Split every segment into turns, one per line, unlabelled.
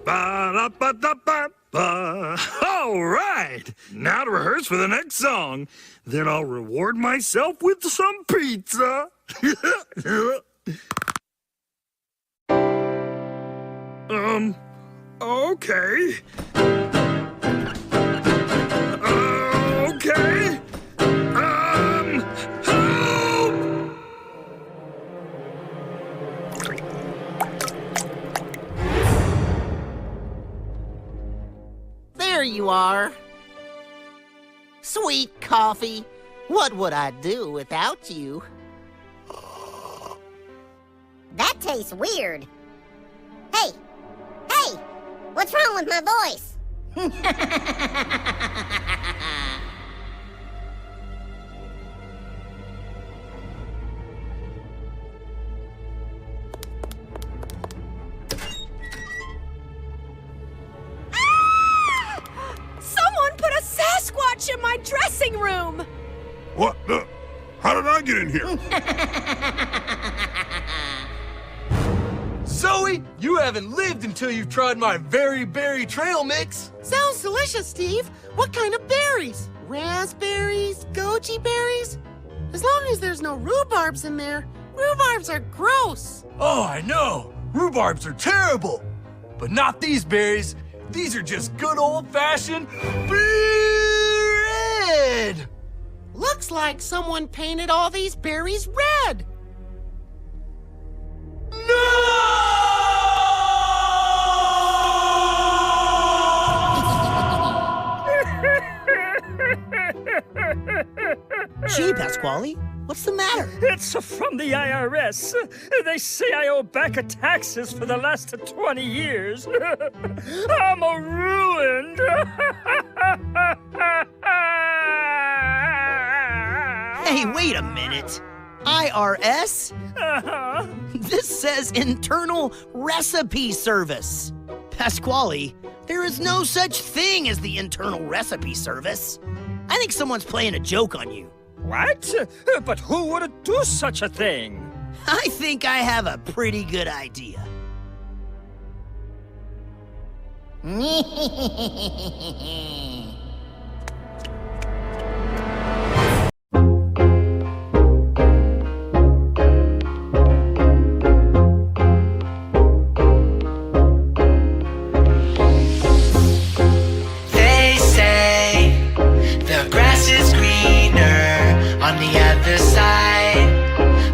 Ba-da-ba-da-ba-ba. All right, now to rehearse for the next song. Then I'll reward myself with some pizza. Okay. Okay. Help!
There you are. Sweet coffee. What would I do without you?
That tastes weird. Hey! Hey! What's wrong with my voice?
Someone put a Sasquatch in my dressing room!
What the? How did I get in here?
Zoe, you haven't lived until you've tried my very berry trail mix.
Sounds delicious, Steve. What kind of berries? Raspberries? Goji berries? As long as there's no rhubarbs in there. Rhubarbs are gross.
Oh, I know. Rhubarbs are terrible. But not these berries. These are just good old-fashioned red.
Looks like someone painted all these berries red.
Gee, Pasquale, what's the matter?
It's from the IRS. They say I owe back taxes for the last 20 years. I'm ruined.
Hey, wait a minute. IRS?
Uh-huh.
This says Internal Recipe Service. Pasquale, there is no such thing as the Internal Recipe Service. I think someone's playing a joke on you.
What? But who would do such a thing?
I think I have a pretty good idea.
They say the grass is greener on the other side,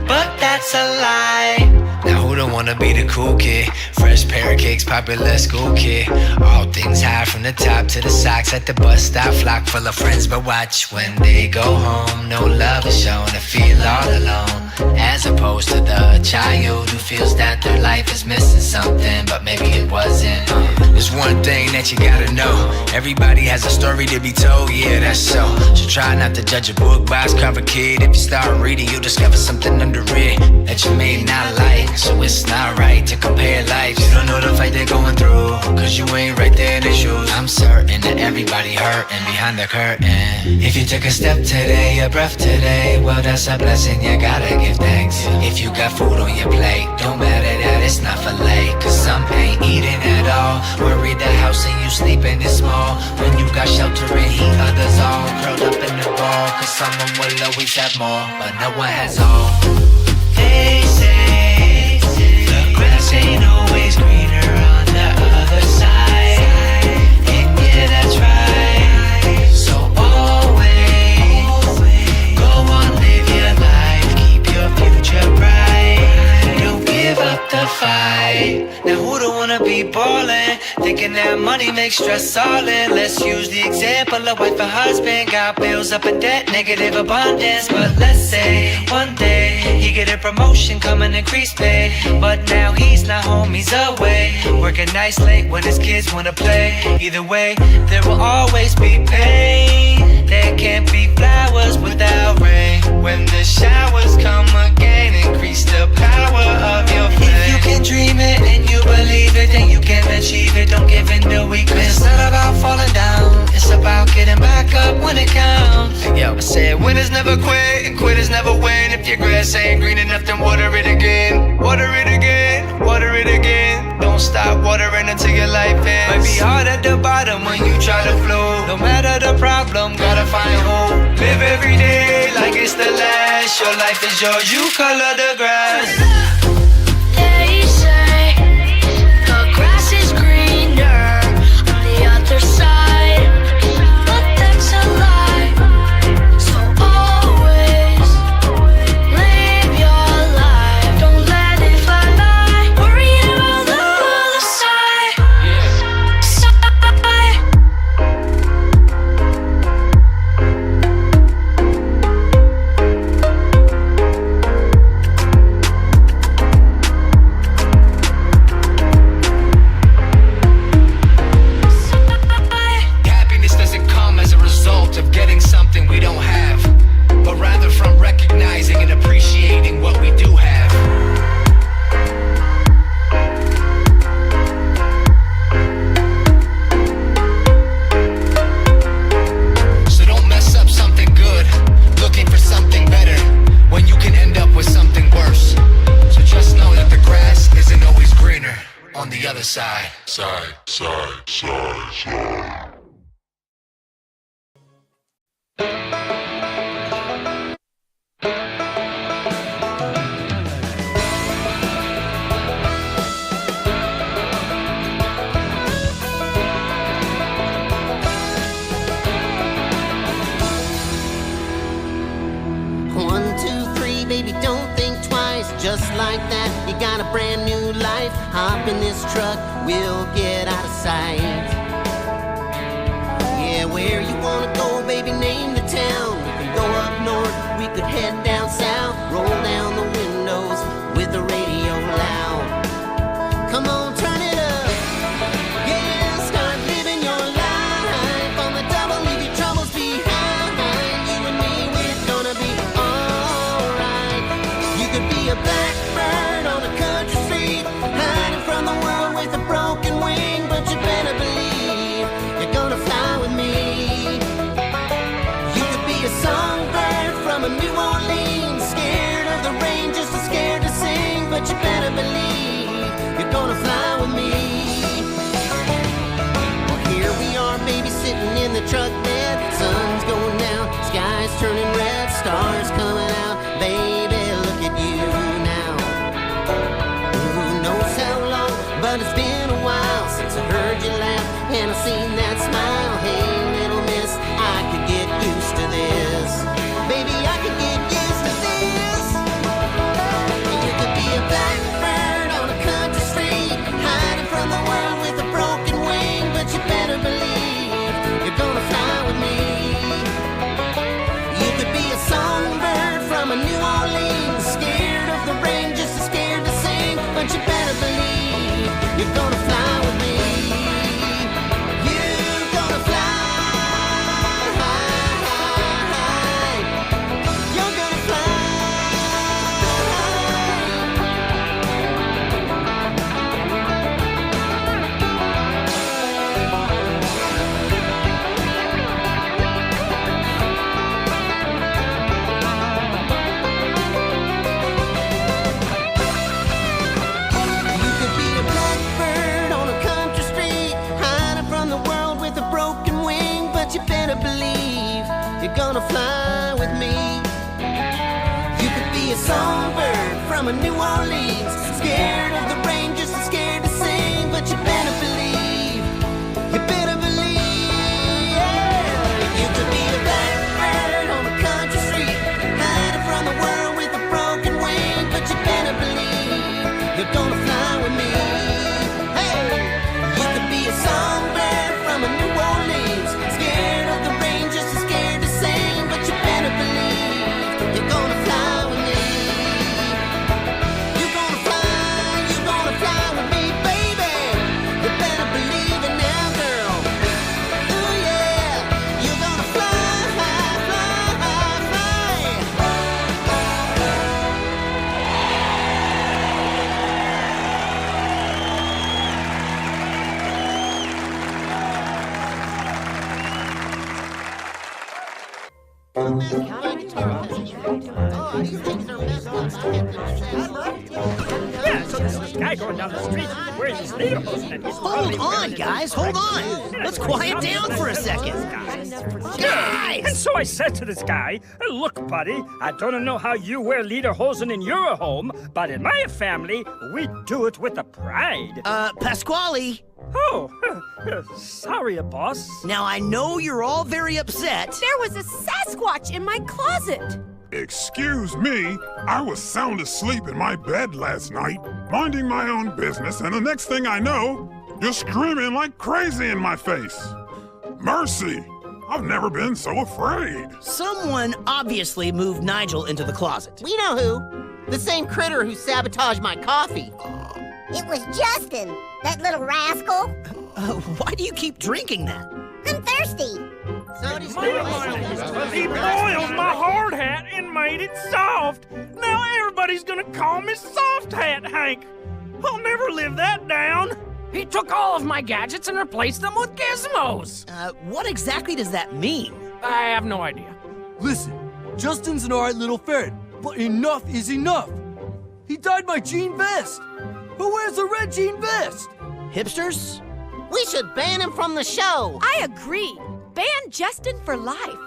but that's a lie. Now who don't wanna be the cool kid? Fresh pair of kicks, popular school kid. All things high from the top to the socks. At the bus stop, flock full of friends, but watch when they go home. No love is shown to feel all alone, as opposed to the child who feels that their life is missing something, but maybe it wasn't. There's one thing that you gotta know. Everybody has a story to be told, yeah, that's so. So try not to judge a book by its cover, kid. If you start reading, you'll discover something under it that you may not like. So it's not right to compare lives. You don't know the fight they're going through, cause you ain't right there in their shoes. I'm certain that everybody hurting behind the curtain. If you took a step today, a breath today, well, that's a blessing, you gotta give thanks. If you got food on your plate, don't matter that it's not for late, cause some ain't eating at all. Worried the house and you sleeping is small, when you got shelter and heat, others all curled up in the ball, cause someone will always have more, but no one has all. They say the grass ain't always greener on the other side, and yeah, that's right. So always go on, live your life, keep your future bright. Don't give up the fight. Now who don't wanna be ballin', thinking that money makes stress all in? Let's use the example of wife and husband, got bills up in debt, negative abundance. But let's say one day he get a promotion, come and increase pay, but now he's not home, he's away, working nights late when his kids wanna play. Either way, there will always be pain. There can't be flowers without rain. When the showers come again, increase the power of your flame. If you can dream it and you believe it, then you can achieve it. Don't give in to weakness. It's not about falling down, it's about getting back up when it counts. Yo, I said winners never quit and quitters never win. If your grass ain't green enough, then water it again. Water it again, water it again. Don't stop watering until your life ends. Might be hard at the bottom when you try to float. No matter the problem, gotta find hope. Live every day like it's the last. Your life is yours, you color the grass.
They say the grass is greener on the other side, but that's a lie. So always live your life. Don't let it fly by, worrying about the other side.
Happiness doesn't come as a result of getting something we don't have, but rather from recognizing and appreciating what we do have. So don't mess up something good, looking for something better, when you can end up with something worse. So just know that the grass isn't always greener on the other side. Side.
One, two, three, baby, don't think twice. Just like that, you got a brand new life. Hop in this truck, we'll get out of sight. Yeah, where you wanna go, baby, name the town. We could go up north, we could head down south. Roll down the windows with the radio loud. Come on, turn it up. Yeah, start living your life on the double, leave your troubles behind. You and me, we're gonna be alright. You could be a blackbird on a country street, hiding from the world with a broken wing, but you better believe you're gonna fly with me. You could be a songbird from a New Orleans, scared of the rain, just as scared to sing, but you better believe you're gonna fly with me. Well, here we are, baby, sitting in the truck bed. Sun's going down, sky's turning red, stars coming out. Baby, look at you now. Who knows how long, but it's been a while since I heard you laugh and I seen that smile. Hey, little miss, I could get used to this. Baby, I could get used to this. You could be a blackbird on a country street, hiding from the world with a broken wing, but you better believe you're gonna fly with me. You could be a songbird from a New Orleans, scared of the rain, just as scared to sing, but you better believe you're gonna fly with me. You're gonna fly. You're gonna fly. You could be a blackbird on a country street, hiding from the world with a broken wing, but you better believe you're gonna fly with me. You could be a songbird from a New Orleans, scared of the rain, just as scared to sing, but you better believe, you better believe, yeah. You could be a blackbird on a country street, hiding from the world with a broken wing, but you better believe you're gonna fly with me. Hey, you could be a songbird from a New Orleans, scared of the rain, just as scared to sing, but you better believe you're gonna fly with me. You're gonna fly with me, baby. You better believe it now, girl. Ooh, yeah, you're gonna fly, fly, fly. Oh, these things are messed up.
Yeah, so this guy going down the street wearing these lederhosen and he's
Hold on, guys, hold on. Let's quiet down for a second.
And
Guys!
so I said to this guy, look, buddy, I don't know how you wear lederhosen in your home, but in my family, we do it with a pride.
Pasquale,
Oh, sorry, boss.
now I know you're all very upset.
There was a Sasquatch in my closet.
Excuse me, I was sound asleep in my bed last night, minding my own business, and the next thing I know, you're screaming like crazy in my face. Mercy! I've never been so afraid.
Someone obviously moved Nigel into the closet.
We know who. The same critter who sabotaged my coffee.
It was Justin, that little rascal.
Why do you keep drinking that?
I'm thirsty.
So does
He boiled my hard hat and made it soft. Now everybody's gonna call me Soft Hat Hank. I'll never live that down.
He took all of my gadgets and replaced them with gizmos.
What exactly does that mean?
I have no idea.
Listen, Justin's an alright little ferret, but enough is enough. He dyed my jean vest. Who wears a red jean vest?
Hipsters?
We should ban him from the show.
I agree. Ban Justin for life.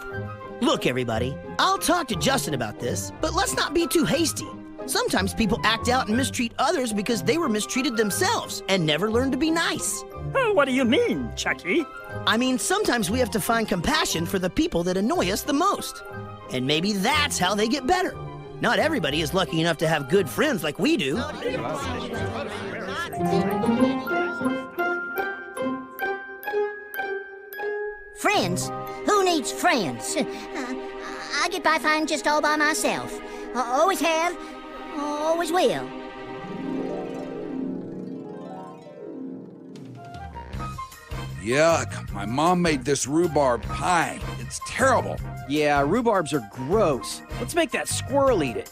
Look, everybody, I'll talk to Justin about this, but let's not be too hasty. Sometimes people act out and mistreat others because they were mistreated themselves and never learned to be nice.
What do you mean, Chucky?
I mean, sometimes we have to find compassion for the people that annoy us the most. And maybe that's how they get better. Not everybody is lucky enough to have good friends like we do.
Friends? Who needs friends? I get by fine just all by myself. Always have, always will.
Yuck, my mom made this rhubarb pie. It's terrible.
Yeah, rhubarbs are gross. Let's make that squirrel eat it.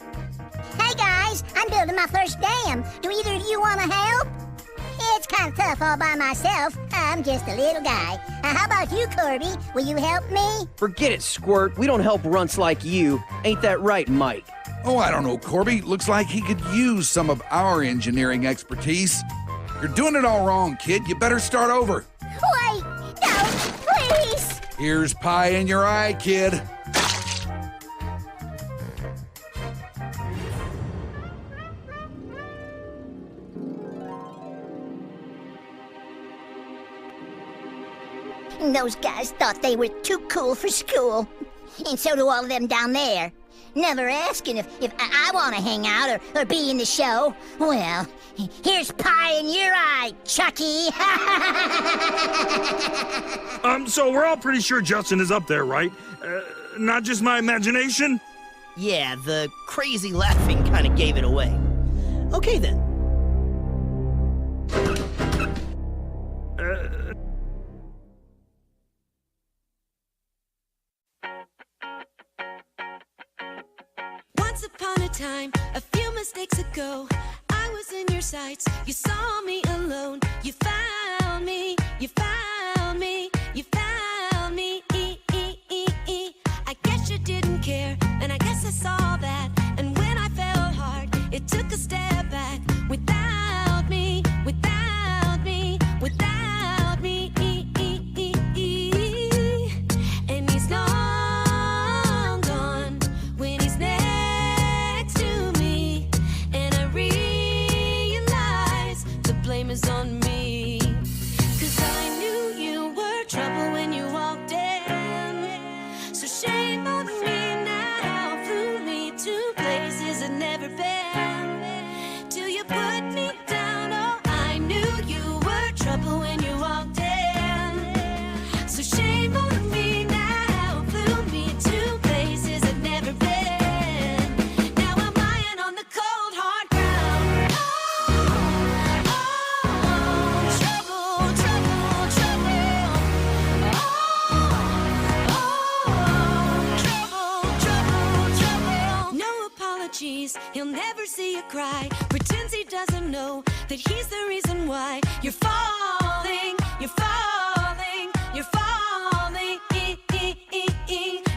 Hey guys, I'm building my first dam. Do either of you want to help? It's kind of tough all by myself. I'm just a little guy. How about you, Corby? Will you help me?
Forget it, Squirt. We don't help runts like you. Ain't that right, Mike?
Oh, I don't know, Corby. Looks like he could use some of our engineering expertise. You're doing it all wrong, kid. You better start over.
Wait, no, please.
Here's pie in your eye, kid.
Those guys thought they were too cool for school. And so do all of them down there. Never asking if I want to hang out or be in the show. Well, here's pie in your eye, Chucky.
So we're all pretty sure Justin is up there, right? Not just my imagination?
Yeah, the crazy laughing kind of gave it away. Okay then.
Once upon a time, a few mistakes ago, I was in your sights. You saw me alone. You found me. You found me. You found me. I guess you didn't care, and I guess I saw that. And when I fell hard, it took a step back. Without me, without me, without me. And he's long gone when he's next to me. And I realize the blame is on me. 'Cause I knew you were trouble when you walked in. So shame on me now. Flew me to places I'd never been. Till you put me down. Oh, I knew you were trouble when you walked in. So shame on me now. Flew me to places I'd never been. Now I'm lying on the cold hard ground. Trouble, trouble, trouble. Trouble, trouble. No apologies, he'll never see you cry. Pretends he doesn't know that he's the reason why you're falling, you're falling, you're falling.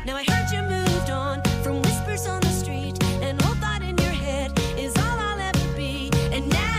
Now I heard you moved on from whispers on the street, and all thought in your head is all I'll ever be. And now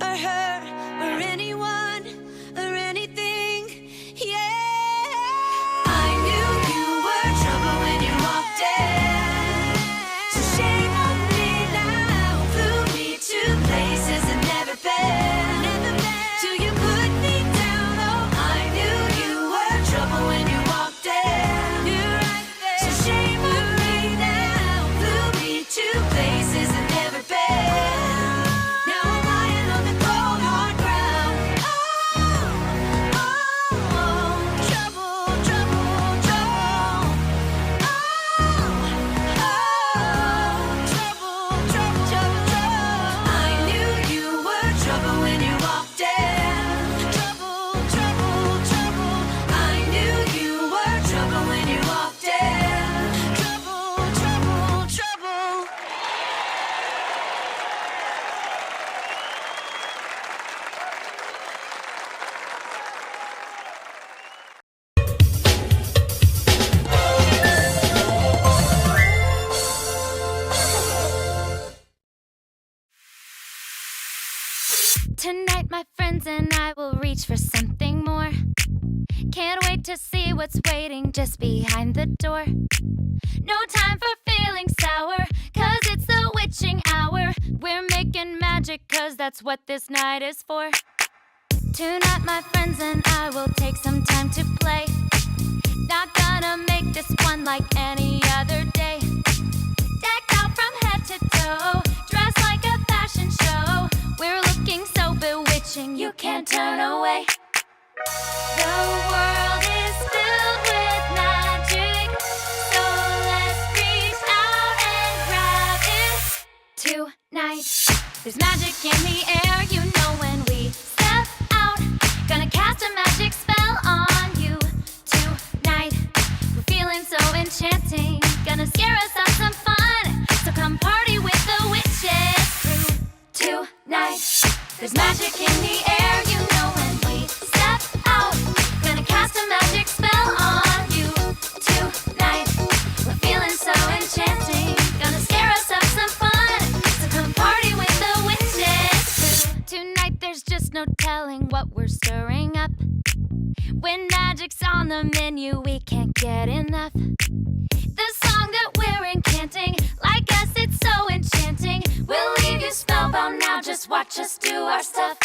or her or anyone or anything. Yeah. I knew you were trouble when you walked in. So shame on me now. Flew me to places I've never been. Till you put me down. Oh, I knew you were trouble when you walked in. You're right there. So shame on me now. Flew me to places I've never been. Now I'm lying on the cold hard ground. Oh, oh, trouble, trouble, trouble. Trouble, trouble, trouble. I knew you were trouble when you walked in. Trouble, trouble, trouble. I knew you were trouble when you walked in. Trouble, trouble, trouble.
Tonight, my friends and I will reach for something more. Can't wait to see what's waiting just behind the door. No time for feeling sour, cause it's the witching hour. We're making magic, cause that's what this night is for. Tonight, my friends and I will take some time to play. Not gonna make this one like any other day. Decked out from head to toe, dressed like a fashion show. We're looking so bewitching, you can't turn away. The world is filled with magic, so let's reach out and grab it tonight. There's magic in the air, you know when we step out. Gonna cast a magic spell on you tonight. We're feeling so enchanting, gonna scare us up some fun. So come party with the witches crew tonight. There's magic in the air, you know when we step out. Gonna cast a magic spell on you tonight. We're feeling so enchanting, gonna scare us up some fun. So come party with the witches crew tonight. There's just no telling what we're stirring up. When magic's on the menu, we can't get enough. The song that we're incanting, like us, it's so enchanting. We'll leave you spellbound now, just watch us do our stuff.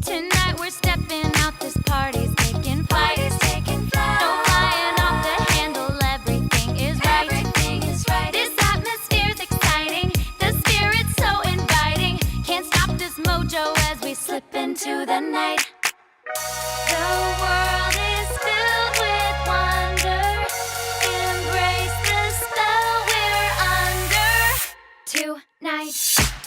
Tonight we're stepping out, this party's taking flight. No flying off the handle, everything is right. This atmosphere's exciting, the spirit's so inviting. Can't stop this mojo as we slip into the night. The world is filled with wonder. Embrace the spell we're under tonight.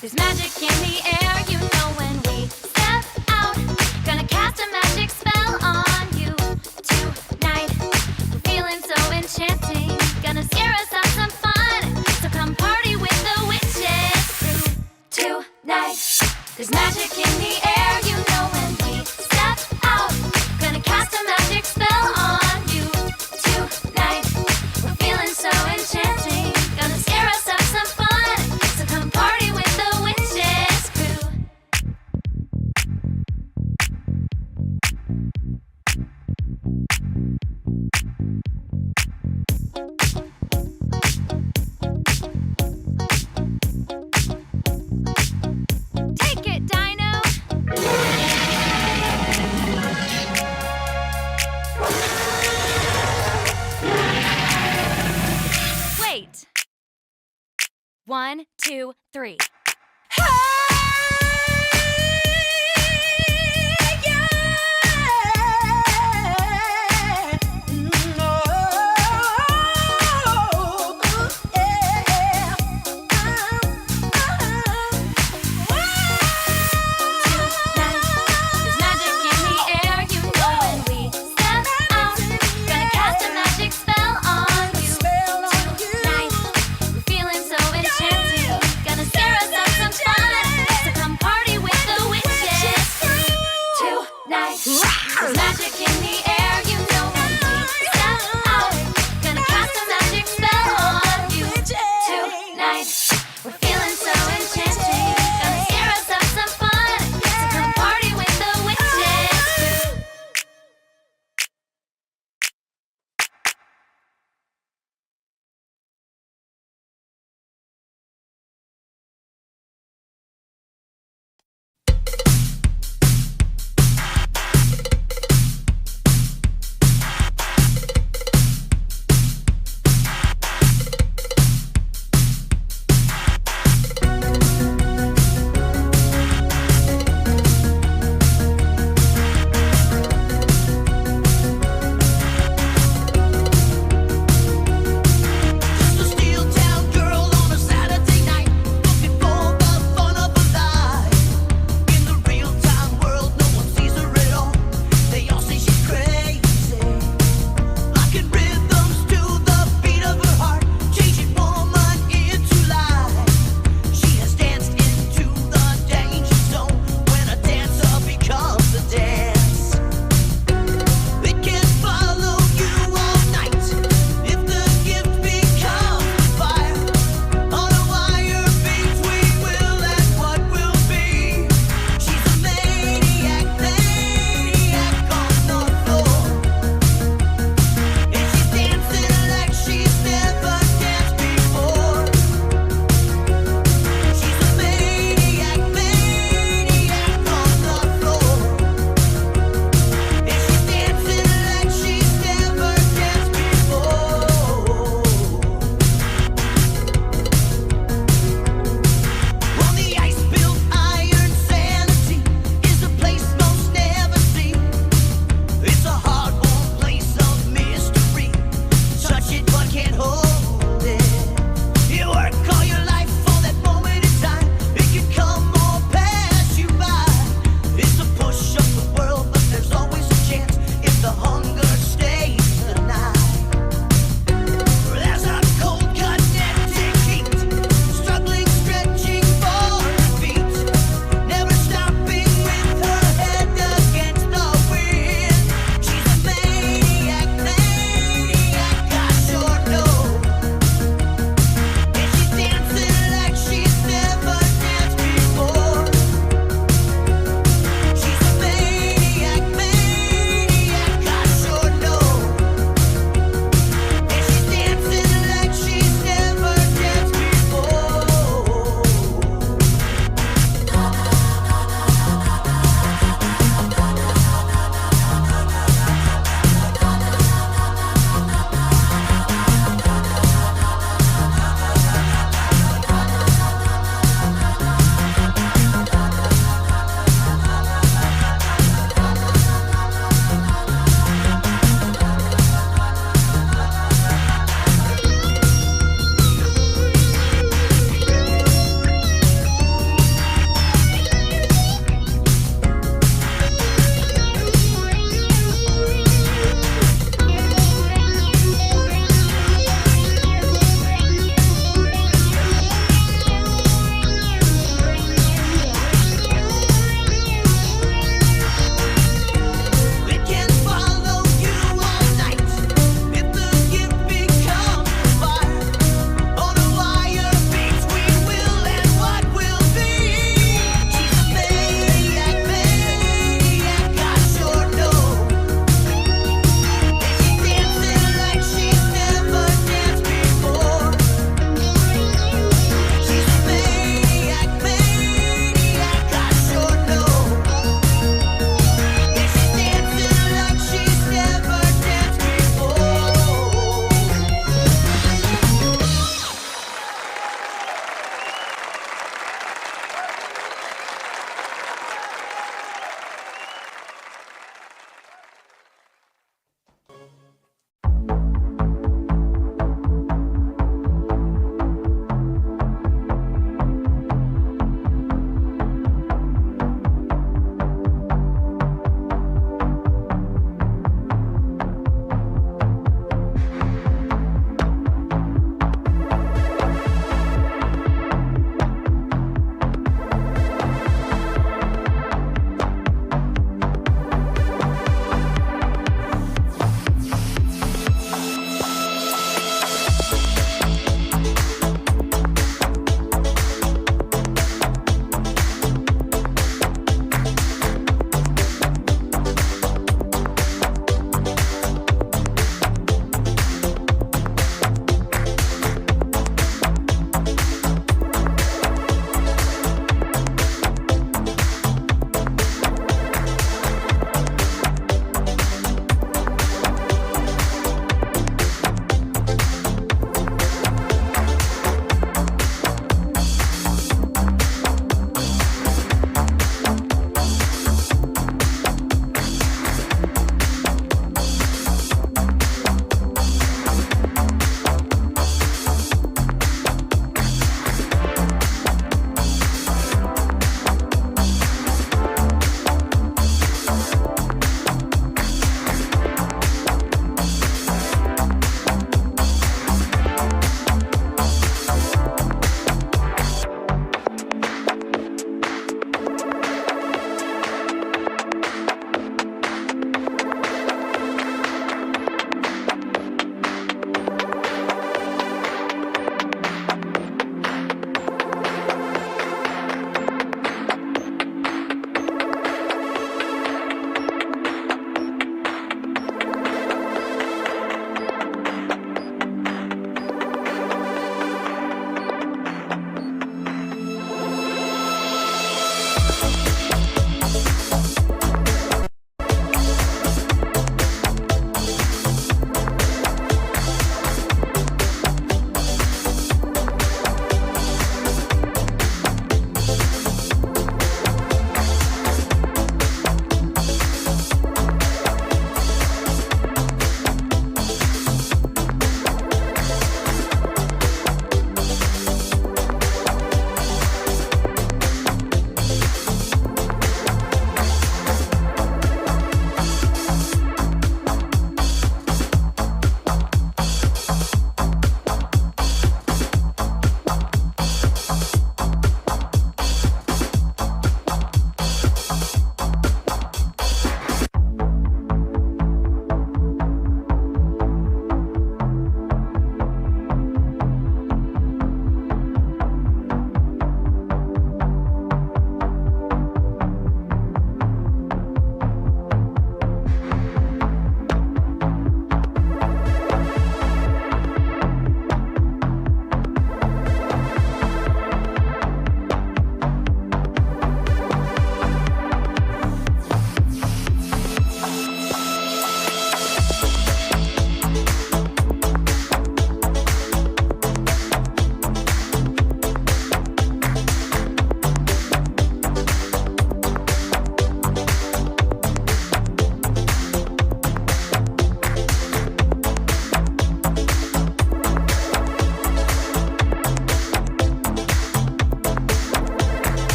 There's magic in the air, you know when we step out. Gonna cast a magic spell on you tonight. We're feeling so enchanting, gonna scare us up some fun. So come party with the witches crew tonight. There's magic in the air, you know when we step out. Gonna cast a magic spell on you tonight. We're feeling so enchanting, gonna scare us up some fun. So come party with the witches crew. Take it, Dino! Wait. 1, 2, 3. There's magic in the air, you know when we step out. Gonna cast a magic spell on you tonight. We're feeling so enchanting, gonna scare us up some fun. So come party with the witches tonight. There's magic in the air, you know when we step out. Gonna cast a magic spell on you tonight. We're feeling so enchanting, gonna scare us up some fun.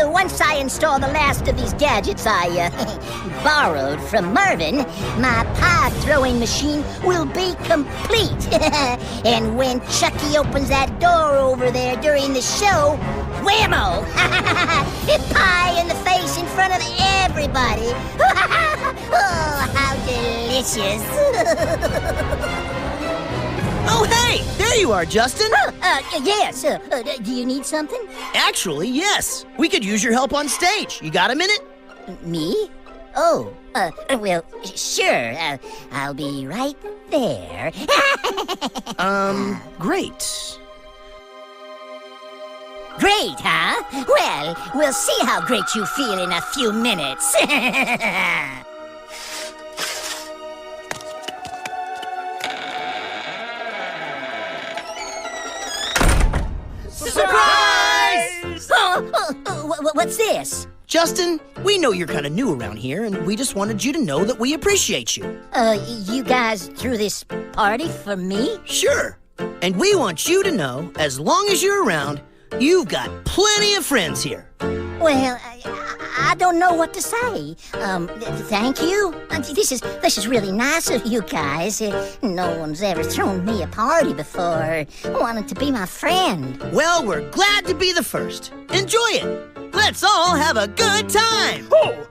Once I install the last of these gadgets I borrowed from Marvin, my pie throwing machine will be complete. And when Chucky opens that door over there during the show, whammo! Pie in the face in front of everybody. Oh, how delicious.
Oh, hey! There you are, Justin!
Yes. Do you need something?
Actually, yes. We could use your help on stage. You got a minute?
Me? Oh, well, sure. I'll be right there.
Great.
Great, huh? Well, we'll see how great you feel in a few minutes.
Surprise!
What's this?
Justin, we know you're kind of new around here, and we just wanted you to know that we appreciate you.
You guys threw this party for me?
Sure. And we want you to know, as long as you're around, you've got plenty of friends here.
Well, I don't know what to say. Thank you. This is really nice of you guys. No one's ever thrown me a party before. Wanted to be my friend.
Well, we're glad to be the first. Enjoy it. Let's all have a good time.
Oh,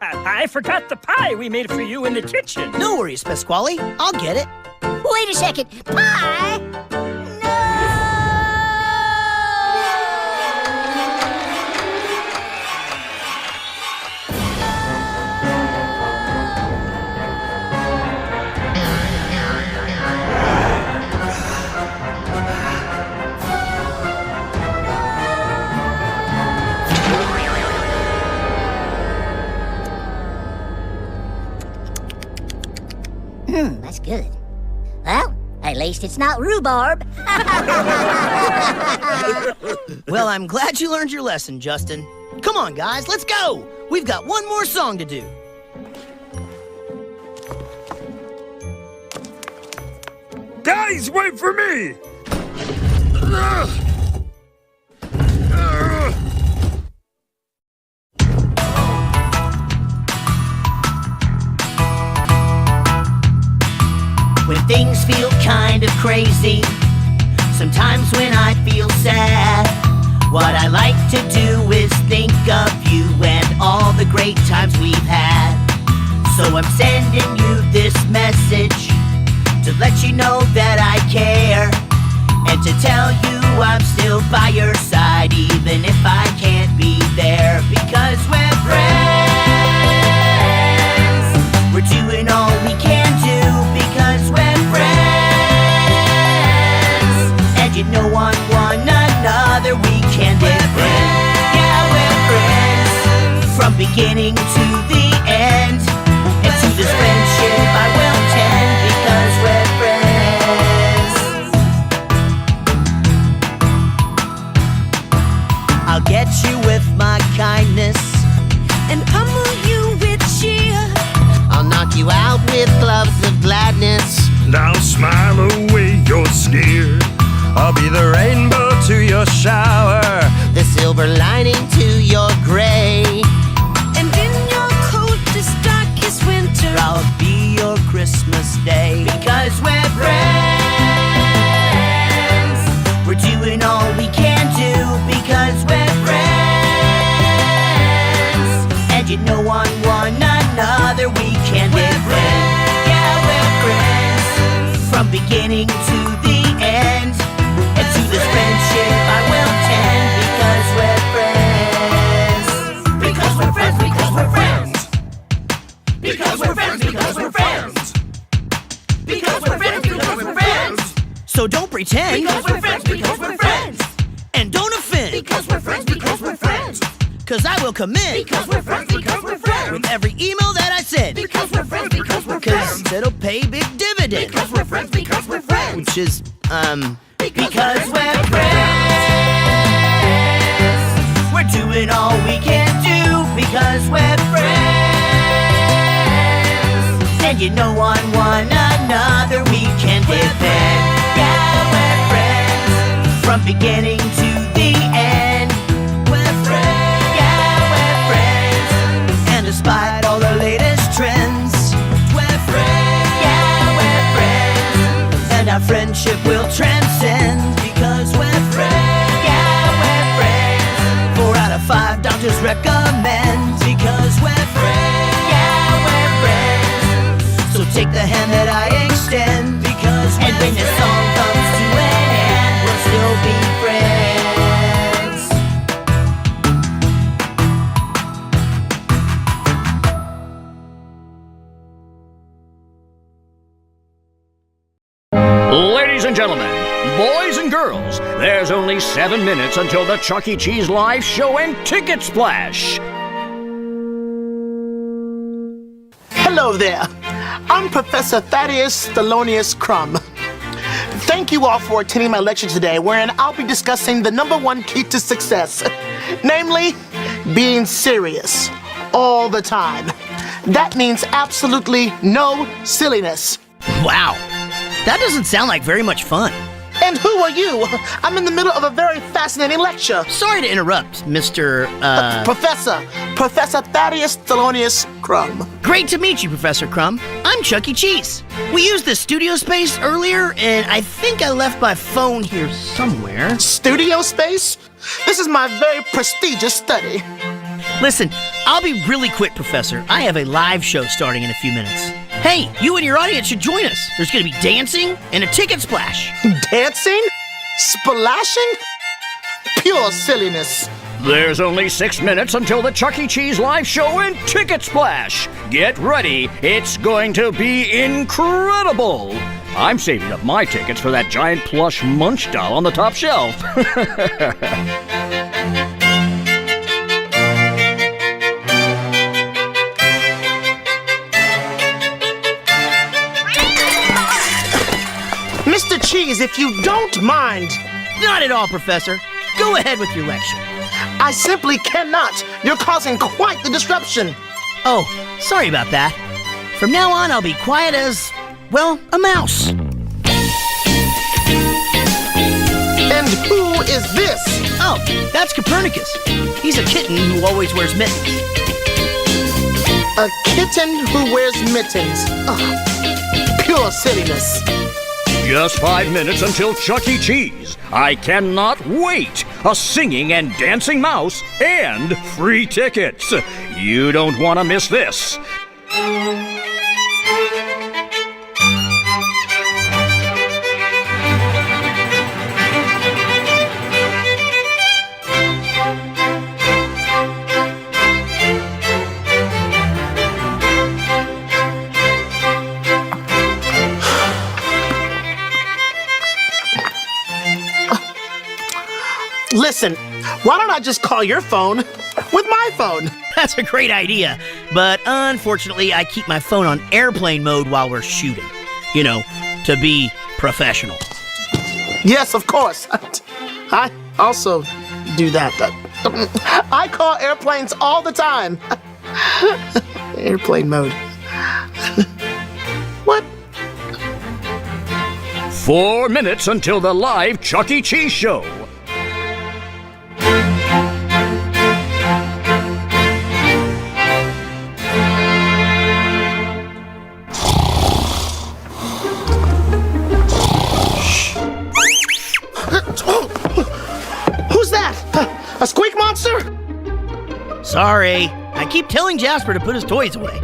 I forgot the pie we made for you in the kitchen.
No worries, Pasquale. I'll get it.
Wait a second. Pie? That's good. Well, at least it's not rhubarb.
Well, I'm glad you learned your lesson, Justin. Come on, guys, let's go. We've got one more song to do.
Guys, wait for me!
When things feel kind of crazy, sometimes when I feel sad, what I like to do is think of you and all the great times we've had. So I'm sending you this message to let you know that I care, and to tell you I'm still by your side even if I can't be there, because we're friends. We're doing all we can do because we're friends, and you know on one another we can depend. Yeah, we're friends from beginning to the end, and to this friendship I will tend because we're friends. I'll get you with my kindness
and pummel you with cheer.
I'll knock you out with gloves of gladness.
Now smile away your sneer. I'll be the rainbow to your shower,
the silver lining to your gray.
And in your coldest, darkest winter,
I'll be your Christmas day, because we're friends. We're doing all we can do because we're friends, and you know on one another we can depend. Yeah, we're friends from beginning to the end, and to this friendship I will tend because we're friends. Because we're friends, because we're friends. Because we're friends, because we're friends. Because we're friends, because we're friends. So don't pretend.
because we're friends, because we're friends.
And don't offend.
Because we're friends, because we're friends.
Cause I will commit.
Because we're friends, because we're friends.
With every email that I send.
Because we're friends, because we're friends.
Cause it'll pay big dividends.
Because we're friends, because we're friends.
Which is,
Because
we're friends. We're doing all we can do because we're friends. And you know on one another we can depend. Yeah, we're friends from beginning to the end. love doctors recommend. Because we're friends. Yeah, we're friends. So take the hand that I extend. Because and when this song comes to an end, we'll still be friends.
Ladies and gentlemen, boys and girls, there's only 7 minutes until the Chuck E. Cheese live show and ticket splash.
Hello there. I'm Professor Thaddeus Thelonious Crumb. Thank you all for attending my lecture today, wherein I'll be discussing the #1 key to success, namely, being serious all the time. That means absolutely no silliness.
Wow, that doesn't sound like very much fun.
And who are you? I'm in the middle of a very fascinating lecture.
Sorry to interrupt, Mr.
Professor Thaddeus Thelonious Crumb.
Great to meet you, Professor Crumb. I'm Chuck E. Cheese. We used the studio space earlier, and I think I left my phone here somewhere.
Studio space? This is my very prestigious study.
Listen, I'll be really quick, Professor. I have a live show starting in a few minutes. Hey, you and your audience should join us. There's going to be dancing and a ticket splash.
Dancing? Splashing? Pure silliness.
There's only 6 minutes until the Chuck E. Cheese live show and ticket splash. Get ready. It's going to be incredible. I'm saving up my tickets for that giant plush Munch doll on the top shelf.
Mr. Cheese, if you don't mind.
Not at all, Professor. Go ahead with your lecture.
I simply cannot. You're causing quite the disruption.
Oh, sorry about that. From now on, I'll be quiet as, well, a mouse.
And who is this?
Oh, that's Copernicus. He's a kitten who always wears mittens.
A kitten who wears mittens. Ugh, pure silliness.
Just 5 minutes until Chuck E. Cheese. I cannot wait. A singing and dancing mouse and free tickets. You don't want to miss this.
Listen, why don't I just call your phone with my phone?
That's a great idea, but unfortunately I keep my phone on airplane mode while we're shooting. You know, to be professional.
Yes, of course. I also do that. I call airplanes all the time. Airplane mode. What?
4 minutes until the live Chuck E. Cheese show.
Who's that? A squeak monster?
Sorry. I keep telling Jasper to put his toys away.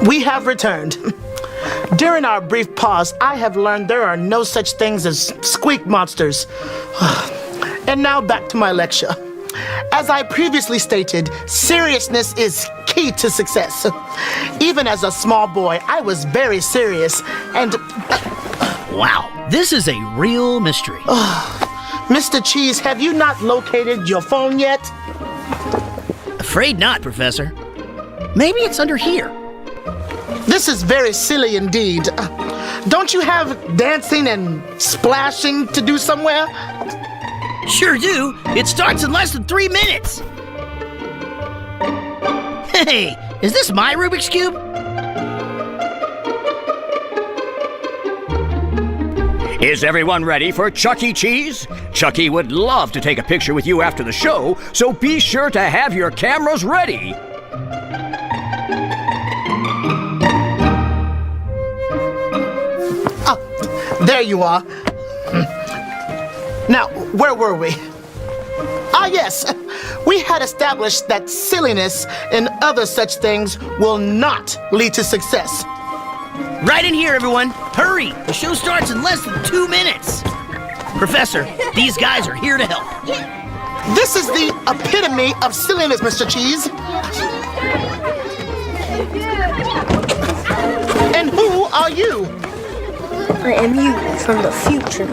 We have returned. During our brief pause, I have learned there are no such things as squeak monsters. And now back to my lecture. As I previously stated, seriousness is key to success. Even as a small boy, I was very serious and...
Wow, this is a real mystery.
Mr. Cheese, have you not located your phone yet?
Afraid not, Professor. Maybe it's under here.
This is very silly indeed. don't you have dancing and splashing to do somewhere?
Sure do. It starts in less than 3 minutes. Hey, is this my Rubik's Cube?
Is everyone ready for Chuck E. Cheese? Chucky would love to take a picture with you after the show, so be sure to have your cameras ready.
There you are. Now, where were we? Ah, yes. We had established that silliness and other such things will not lead to success.
Right in here, everyone. Hurry. The show starts in less than 2 minutes. Professor, these guys are here to help.
This is the epitome of silliness, Mr. Cheese. And who are you?
I am you from the future.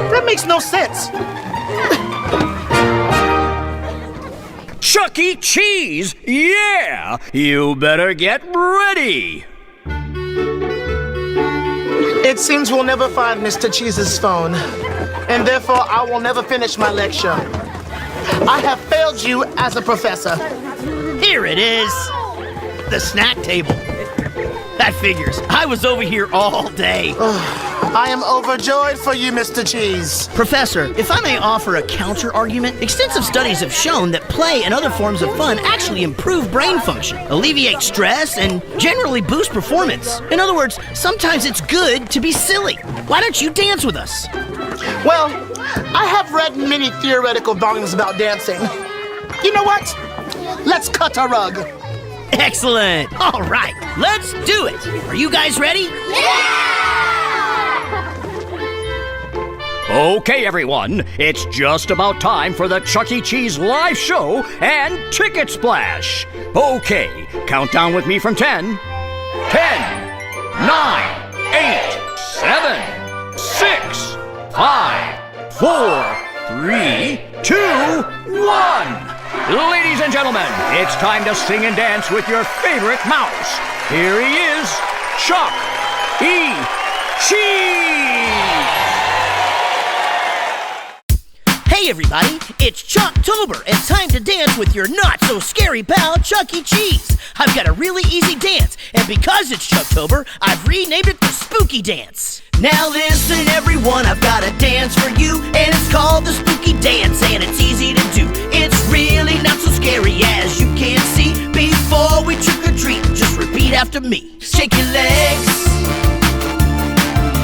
That makes no sense.
Chuck E. Cheese! Yeah! You better get ready!
It seems we'll never find Mr. Cheese's phone, and therefore I will never finish my lecture. I have failed you as a professor.
Here it is. The snack table. That figures. I was over here all day.
I am overjoyed for you, Mr. Cheese.
Professor, if I may offer a counter-argument, extensive studies have shown that play and other forms of fun actually improve brain function, alleviate stress, and generally boost performance. In other words, sometimes it's good to be silly. Why don't you dance with us?
Well, I have read many theoretical volumes about dancing. You know what? Let's cut a rug.
Excellent. All right, let's do it. Are you guys ready?
Yeah! Okay, everyone, it's just about time for the Chuck E. Cheese live show and Ticket Splash. Okay, count down with me from 10. 10, 9, 8, 7, 6, 5, 4, 3, 2, 1. Ladies and gentlemen, it's time to sing and dance with your favorite mouse. Here he is, Chuck E. Cheese!
Hey everybody, it's Chucktober, and time to dance with your not-so-scary pal, Chuck E. Cheese. I've got a really easy dance, and because it's Chucktober, I've renamed it the Spooky Dance. Now listen everyone, I've got a dance for you, and it's called the Spooky Dance, and it's easy to do. It's really not so scary as you can see. Before we trick-or-treat, just repeat after me. Shake your legs,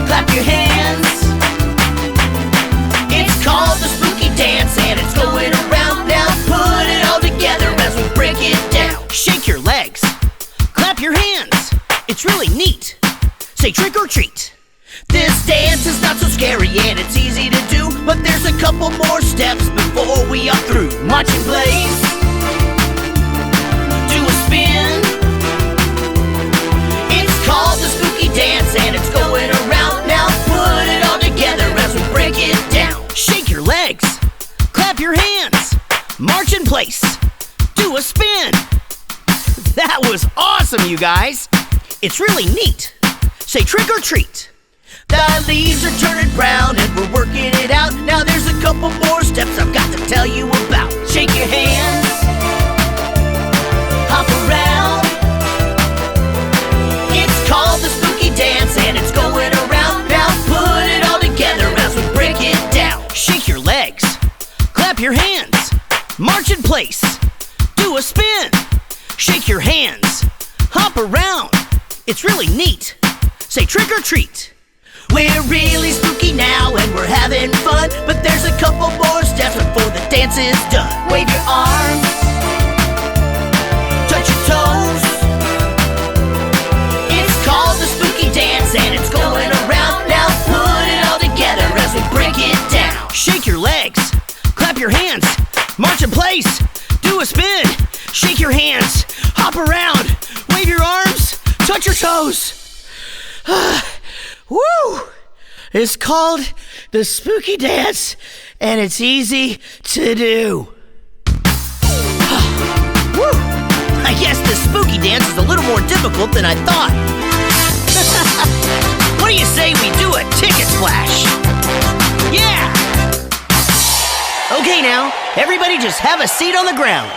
clap your hands. It's called the Spooky Dance, and it's going around. Now put it all together as we break it down. Shake your legs, clap your hands. It's really neat. Say trick or treat. This dance is not so scary and it's easy to do, but there's a couple more steps before we are through. March in place, do a spin. It's called the Spooky Dance, and it's going around. Now put it all together as we break it down. Shake your legs, clap your hands, march in place, do a spin. That was awesome, you guys. It's really neat. Say trick or treat. The leaves are turning brown and we're working it out. Now there's a couple more steps I've got to tell you about. Shake your hands, hop around. It's called the Spooky Dance, and it's going around. Now put it all together as we break it down. Shake your legs, clap your hands, march in place, do a spin. Shake your hands, hop around. It's really neat. Say trick or treat. We're really spooky now and we're having fun, but there's a couple more steps before the dance is done. Wave your arms, touch your toes. It's called the Spooky Dance, and it's going around. Now put it all together as we break it down. Shake your legs, clap your hands, march in place, do a spin. Shake your hands, hop around, wave your arms, touch your toes. Woo! It's called the Spooky Dance, and it's easy to do. Woo! I guess the Spooky Dance is a little more difficult than I thought. What do you say we do a ticket splash? Yeah! Okay now, everybody just have a seat on the ground.